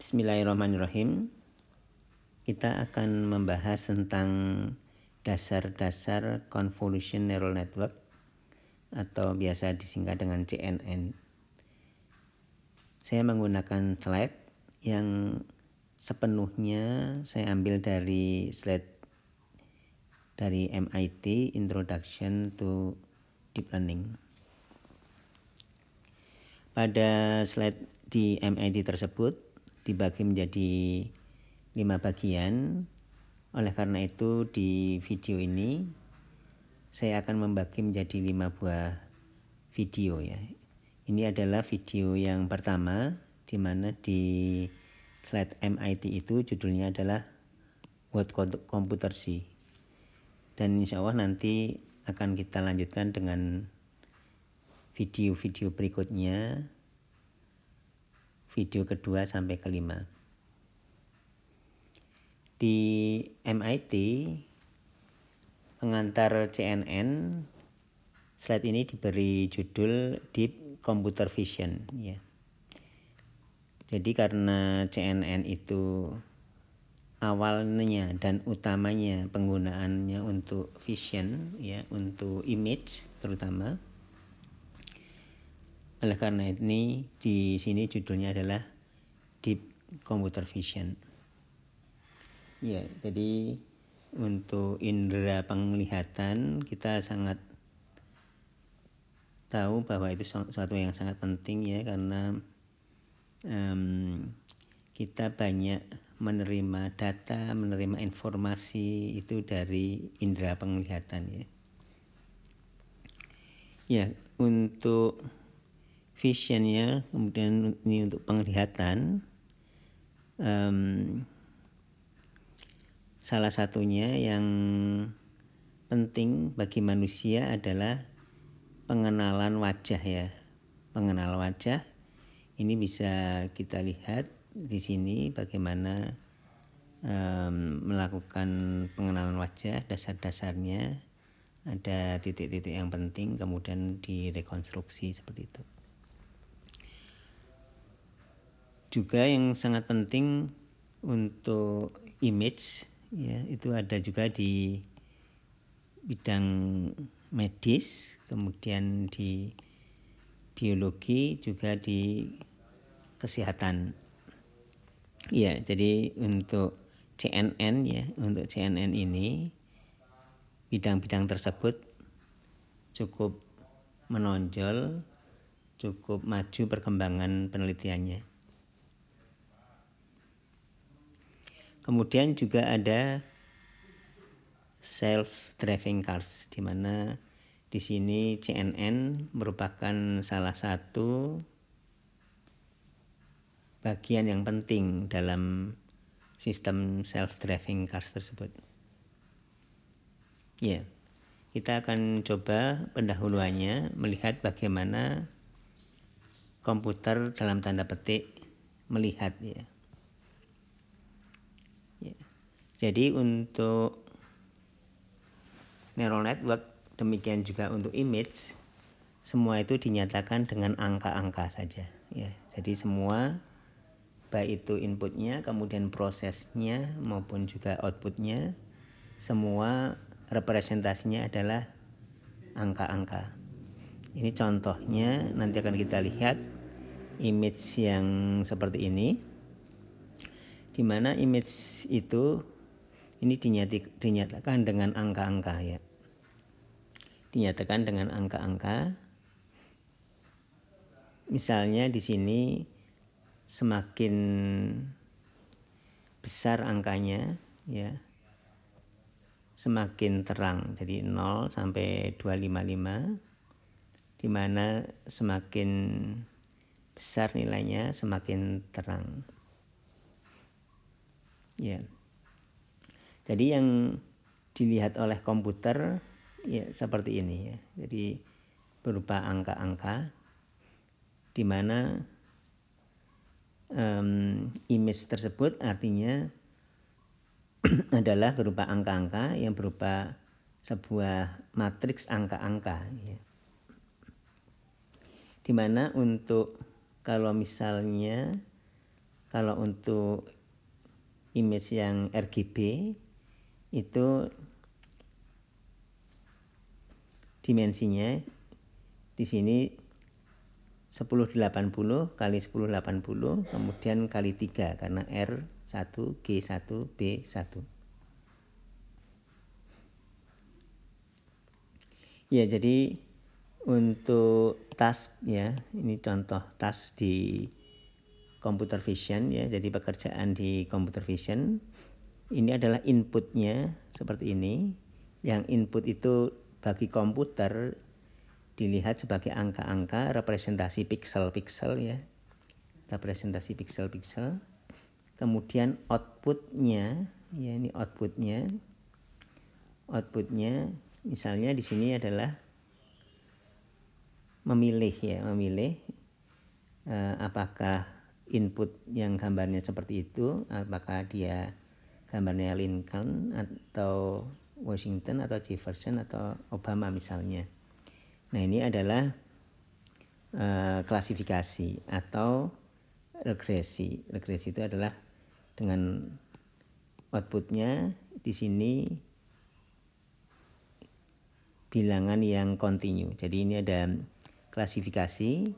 Bismillahirrahmanirrahim. Kita akan membahas tentang dasar-dasar Convolution Neural Network atau biasa disingkat dengan CNN. Saya menggunakan slide yang sepenuhnya saya ambil dari slide dari MIT Introduction to Deep Learning. Pada slide di MIT tersebut dibagi menjadi 5 bagian. Oleh karena itu di video ini saya akan membagi menjadi 5 buah video ya. Ini adalah video yang pertama, di mana di slide MIT itu judulnya adalah What Computer See. Dan insya Allah nanti akan kita lanjutkan dengan video-video berikutnya, video kedua sampai kelima. Di MIT pengantar CNN, slide ini diberi judul Deep Computer Vision ya. Jadi karena CNN itu awalnya dan utamanya penggunaannya untuk vision ya, untuk image terutama. Oleh karena ini di sini judulnya adalah Deep Computer Vision. Ya, jadi untuk indera penglihatan kita sangat tahu bahwa itu suatu yang sangat penting ya, karena kita banyak menerima data, menerima informasi itu dari indera penglihatan ya. Ya, untuk visionnya, kemudian ini untuk penglihatan, salah satunya yang penting bagi manusia adalah pengenalan wajah ya. Pengenalan wajah ini bisa kita lihat di sini bagaimana melakukan pengenalan wajah, dasar-dasarnya, ada titik-titik yang penting, kemudian direkonstruksi seperti itu. Juga yang sangat penting untuk image ya, itu ada juga di bidang medis, kemudian di biologi, juga di kesehatan. Ya, jadi untuk CNN ya, untuk CNN ini bidang-bidang tersebut cukup menonjol, cukup maju perkembangan penelitiannya. Kemudian juga ada self-driving cars, di mana di sini CNN merupakan salah satu bagian yang penting dalam sistem self-driving cars tersebut. Ya, kita akan coba pendahuluannya melihat bagaimana komputer dalam tanda petik melihat ya. Jadi untuk neural network, demikian juga untuk image, semua itu dinyatakan dengan angka-angka saja ya. Jadi semua, baik itu inputnya, kemudian prosesnya maupun juga outputnya, semua representasinya adalah angka-angka. Ini contohnya, nanti akan kita lihat image yang seperti ini, di mana image itu ini dinyatakan dengan angka-angka ya. Dinyatakan dengan angka-angka. Misalnya di sini semakin besar angkanya ya, semakin terang. Jadi 0 sampai 255, di mana semakin besar nilainya semakin terang. Ya. Jadi yang dilihat oleh komputer ya seperti ini ya. Jadi berupa angka-angka, di mana image tersebut artinya adalah berupa angka-angka yang berupa sebuah matriks angka-angka ya. Di mana untuk kalau misalnya Kalau untuk image yang RGB itu dimensinya di sini 1080 kali 1080 kemudian kali 3 karena R1 G1 B1. Ya, jadi untuk task ya, ini contoh task di computer vision ya. Jadi pekerjaan di computer vision ini adalah inputnya seperti ini. Yang input itu bagi komputer dilihat sebagai angka-angka representasi piksel-piksel ya, representasi piksel-piksel. Kemudian outputnya ya, ini outputnya misalnya di sini adalah memilih apakah input yang gambarnya seperti itu, apakah dia gambarnya Lincoln atau Washington atau Jefferson atau Obama misalnya. Nah, ini adalah klasifikasi atau regresi. Regresi itu adalah dengan outputnya di sini bilangan yang kontinu. Jadi ini ada klasifikasi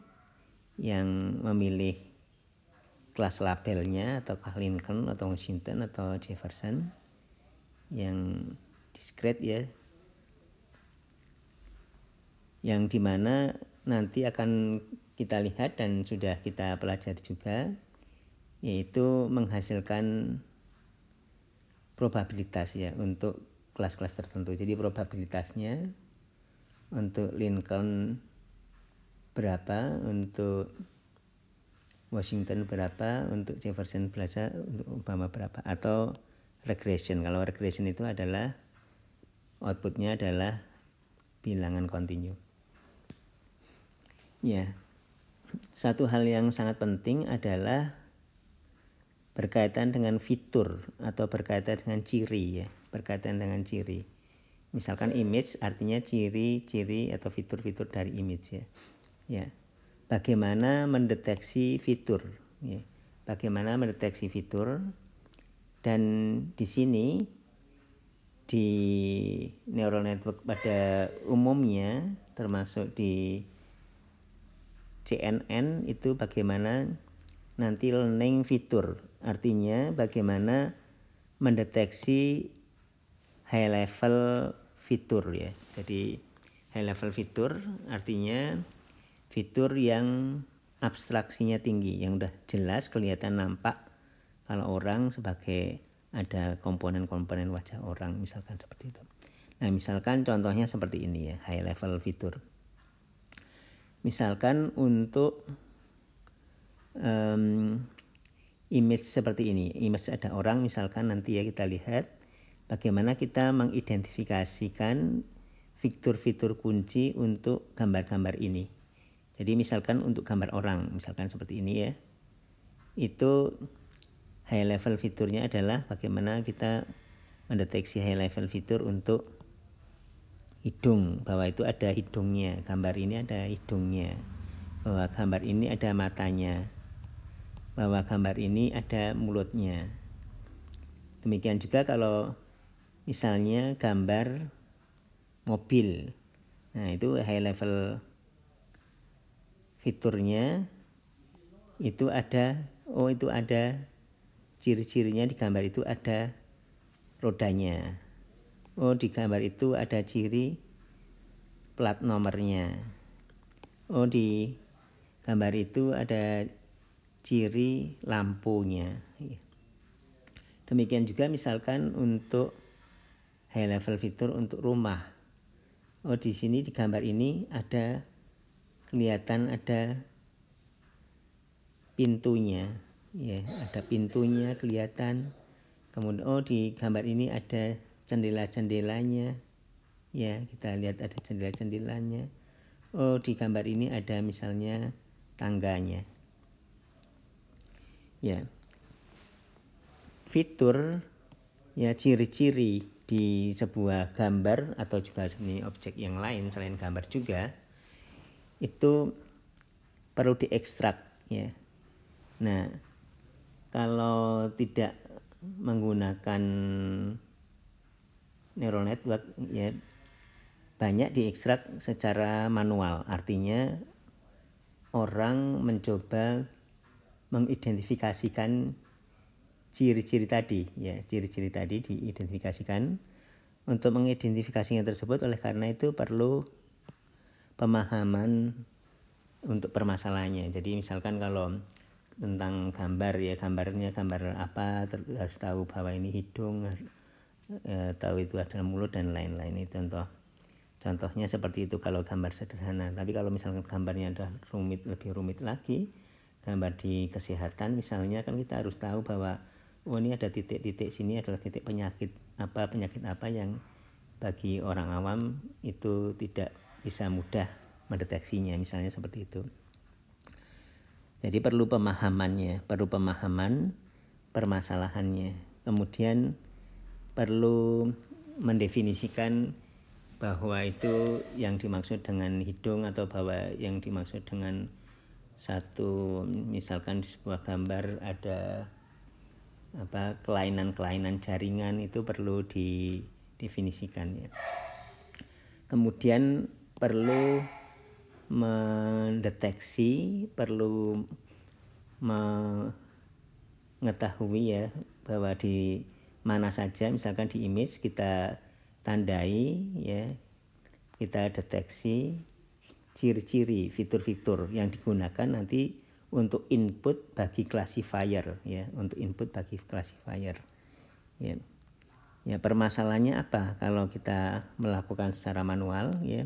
yang memilih kelas labelnya atau Lincoln atau Washington atau Jefferson yang discrete ya, yang dimana nanti akan kita lihat dan sudah kita pelajari juga, yaitu menghasilkan probabilitas ya untuk kelas-kelas tertentu. Jadi probabilitasnya untuk Lincoln berapa, untuk Washington berapa, untuk Jefferson berapa, untuk Obama berapa, atau regression. Kalau regression itu adalah outputnya adalah bilangan kontinu. Ya, satu hal yang sangat penting adalah berkaitan dengan fitur atau berkaitan dengan ciri ya, berkaitan dengan ciri. Misalkan image artinya ciri-ciri atau fitur-fitur dari image ya. Ya. Bagaimana mendeteksi fitur ya. Bagaimana mendeteksi fitur, dan di sini di neural network pada umumnya termasuk di CNN itu bagaimana nanti learning fitur, artinya bagaimana mendeteksi high level fitur ya. Jadi high level fitur artinya fitur yang abstraksinya tinggi, yang udah jelas kelihatan nampak kalau orang sebagai ada komponen-komponen wajah orang misalkan seperti itu. Nah, misalkan contohnya seperti ini ya, high level fitur. Misalkan untuk image seperti ini, image ada orang misalkan, nanti ya kita lihat bagaimana kita mengidentifikasikan fitur-fitur kunci untuk gambar-gambar ini. Jadi misalkan untuk gambar orang, misalkan seperti ini ya, itu high level fiturnya adalah bagaimana kita mendeteksi high level fitur untuk hidung, bahwa itu ada hidungnya, gambar ini ada hidungnya, bahwa gambar ini ada matanya, bahwa gambar ini ada mulutnya. Demikian juga kalau misalnya gambar mobil, nah itu high level fiturnya itu ada, itu ada ciri-cirinya, di gambar itu ada rodanya, di gambar itu ada ciri plat nomornya, di gambar itu ada ciri lampunya. Demikian juga misalkan untuk high level fitur untuk rumah, di sini di gambar ini ada kelihatan ada pintunya ya, ada pintunya kelihatan. Kemudian di gambar ini ada jendela-jendelanya ya, kita lihat ada jendela-jendelanya. Di gambar ini ada misalnya tangganya ya. Fitur ya, ciri-ciri di sebuah gambar atau juga seni objek yang lain selain gambar juga itu perlu diekstrak ya. Nah, kalau tidak menggunakan neural network ya banyak diekstrak secara manual. Artinya orang mencoba mengidentifikasikan ciri-ciri tadi ya, ciri-ciri tadi diidentifikasikan. Untuk mengidentifikasinya tersebut, oleh karena itu perlu pemahaman untuk permasalahannya. Jadi misalkan kalau tentang gambar ya, gambarnya gambar apa, harus tahu bahwa ini hidung, tahu itu adalah mulut dan lain-lain. Itu contohnya seperti itu kalau gambar sederhana. Tapi kalau misalkan gambarnya ada lebih rumit lagi, gambar di kesehatan misalnya, kan kita harus tahu bahwa ini ada titik-titik sini adalah titik penyakit apa yang bagi orang awam itu tidak bisa mudah mendeteksinya, misalnya seperti itu. Jadi perlu pemahaman permasalahannya. Kemudian perlu mendefinisikan bahwa itu yang dimaksud dengan hidung, atau bahwa yang dimaksud dengan satu, misalkan di sebuah gambar ada kelainan jaringan, itu perlu didefinisikan ya. Kemudian perlu mendeteksi, perlu mengetahui ya bahwa di mana saja, misalkan di image kita tandai ya, kita deteksi ciri-ciri, fitur-fitur yang digunakan nanti untuk input bagi classifier ya, untuk input bagi classifier ya. Ya, permasalahannya apa kalau kita melakukan secara manual ya?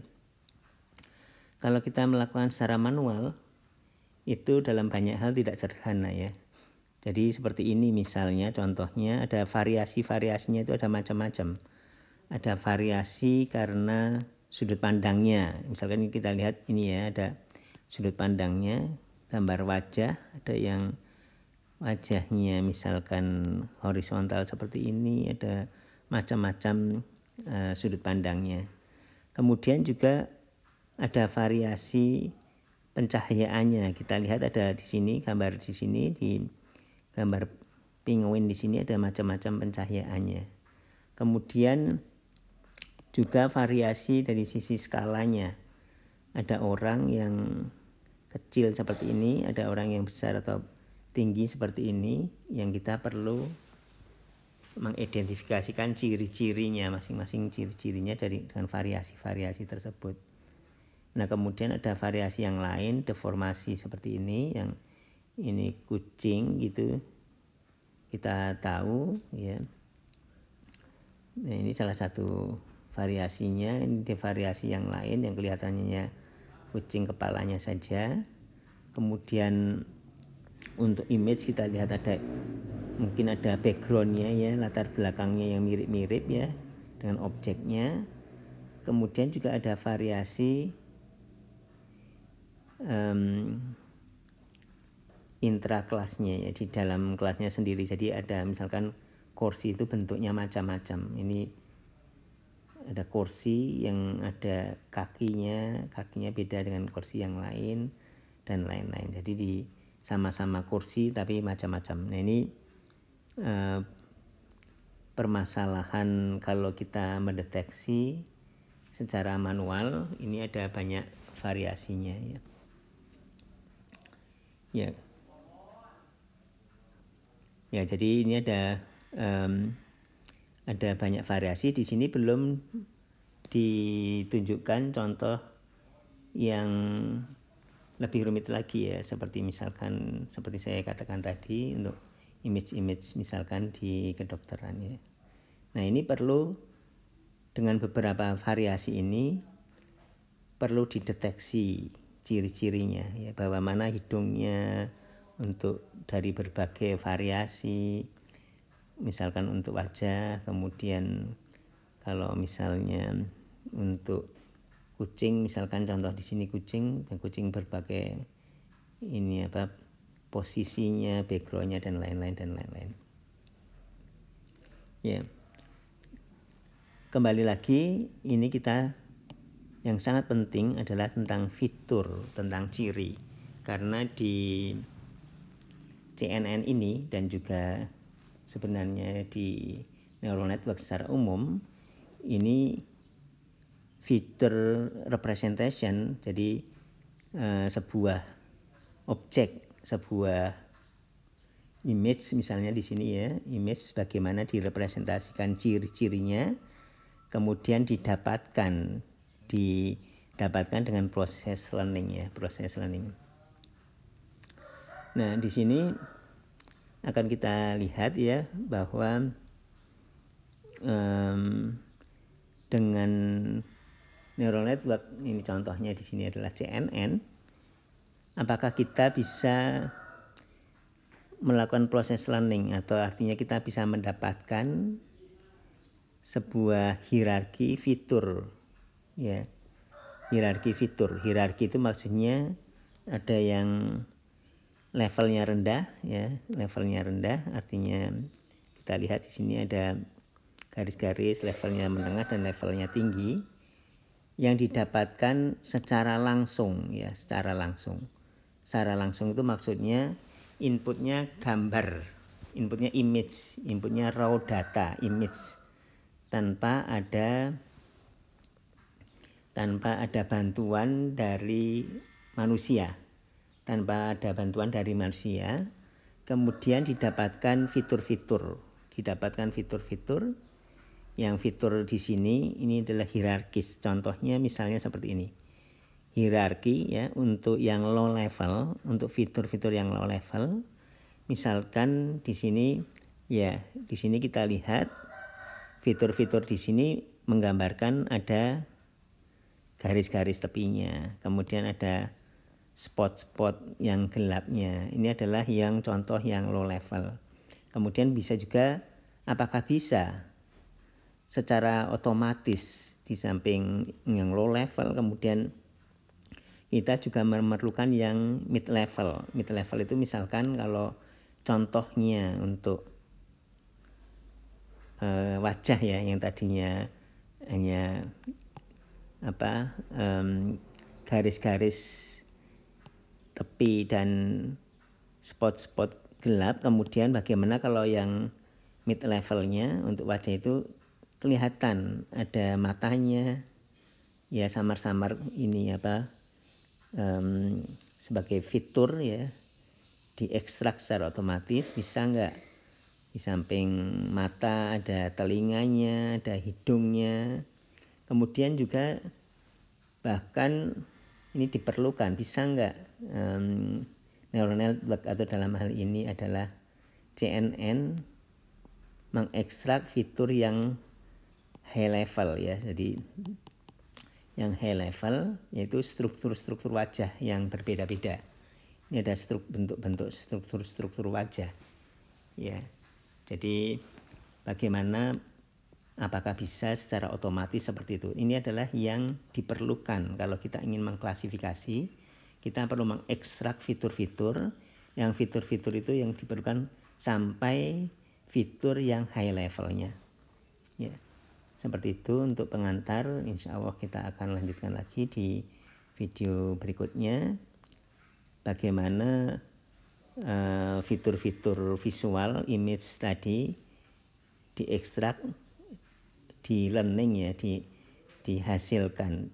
Kalau kita melakukan secara manual itu dalam banyak hal tidak sederhana ya. Jadi seperti ini misalnya, contohnya ada variasinya itu ada macam-macam. Ada variasi karena sudut pandangnya. Misalkan kita lihat ini ya, ada sudut pandangnya, gambar wajah, ada yang wajahnya misalkan horizontal seperti ini, ada macam-macam sudut pandangnya. Kemudian juga ada variasi pencahayaannya. Kita lihat ada di sini, gambar di sini, di gambar penguin di sini ada macam-macam pencahayaannya. Kemudian juga variasi dari sisi skalanya. Ada orang yang kecil seperti ini, ada orang yang besar atau tinggi seperti ini, yang kita perlu mengidentifikasikan ciri-cirinya, masing-masing ciri-cirinya dengan variasi-variasi tersebut. Nah, kemudian ada variasi yang lain, deformasi seperti ini, yang ini kucing gitu, kita tahu ya. Nah, ini salah satu variasinya. Ini variasi yang lain yang kelihatannya kucing kepalanya saja. Kemudian untuk image kita lihat ada mungkin ada backgroundnya ya, latar belakangnya yang mirip-mirip ya dengan objeknya. Kemudian juga ada variasi intrakelasnya ya, di dalam kelasnya sendiri. Jadi ada misalkan kursi itu bentuknya macam-macam. Ini ada kursi yang ada kakinya beda dengan kursi yang lain dan lain-lain. Jadi di sama-sama kursi tapi macam-macam. Nah, ini permasalahan kalau kita mendeteksi secara manual, ini ada banyak variasinya ya. Ya, jadi ini ada banyak variasi. Di sini belum ditunjukkan contoh yang lebih rumit lagi ya, seperti misalkan seperti saya katakan tadi untuk image misalkan di kedokteran ya. Nah, ini perlu dengan beberapa variasi ini perlu dideteksi ciri-cirinya ya, bahwa mana hidungnya untuk dari berbagai variasi, misalkan untuk wajah. Kemudian kalau misalnya untuk kucing, misalkan contoh di sini kucing berbagai ini posisinya, backgroundnya dan lain-lain. Ya, kembali lagi, ini kita yang sangat penting adalah tentang fitur, tentang ciri, karena di CNN ini dan juga sebenarnya di neural network secara umum ini feature representation, jadi sebuah objek, sebuah image misalnya di sini ya, image bagaimana direpresentasikan ciri-cirinya, kemudian didapatkan dengan proses learning ya, proses learning. Nah, di sini akan kita lihat ya bahwa dengan neural network ini contohnya di sini adalah CNN, apakah kita bisa melakukan proses learning, atau artinya kita bisa mendapatkan sebuah hierarki fitur ya. Hierarki fitur. Hierarki itu maksudnya ada yang levelnya rendah ya, levelnya rendah artinya kita lihat di sini ada garis-garis levelnya menengah dan levelnya tinggi yang didapatkan secara langsung ya, secara langsung. Secara langsung itu maksudnya inputnya gambar, inputnya image, inputnya raw data, image, tanpa ada bantuan dari manusia, kemudian didapatkan fitur-fitur, yang fitur di sini ini adalah hierarkis. Contohnya misalnya seperti ini. Hierarki ya untuk yang low level, untuk fitur-fitur yang low level. Misalkan di sini ya, di sini kita lihat fitur-fitur di sini menggambarkan ada garis-garis tepinya, kemudian ada spot-spot yang gelapnya. Ini adalah yang contoh yang low level. Kemudian bisa juga, apakah bisa secara otomatis di samping yang low level, kemudian kita juga memerlukan yang mid level. Mid level itu misalkan kalau contohnya untuk wajah ya, yang tadinya hanya garis-garis tepi dan spot-spot gelap, kemudian bagaimana kalau yang mid levelnya untuk wajah itu kelihatan ada matanya ya, samar-samar ini sebagai fitur ya, diekstrak secara otomatis. Bisa enggak di samping mata ada telinganya, ada hidungnya. Kemudian juga bahkan ini diperlukan, bisa enggak neural network atau dalam hal ini adalah CNN mengekstrak fitur yang high level ya. Jadi yang high level yaitu struktur-struktur wajah yang berbeda-beda. Ini ada bentuk-bentuk struktur wajah ya. Jadi bagaimana, apakah bisa secara otomatis seperti itu? Ini adalah yang diperlukan kalau kita ingin mengklasifikasi. Kita perlu mengekstrak fitur-fitur, yang fitur-fitur itu yang diperlukan sampai fitur yang high levelnya ya. Seperti itu untuk pengantar. Insya Allah kita akan lanjutkan lagi di video berikutnya bagaimana fitur-fitur visual image tadi diekstrak, di learning ya, dihasilkan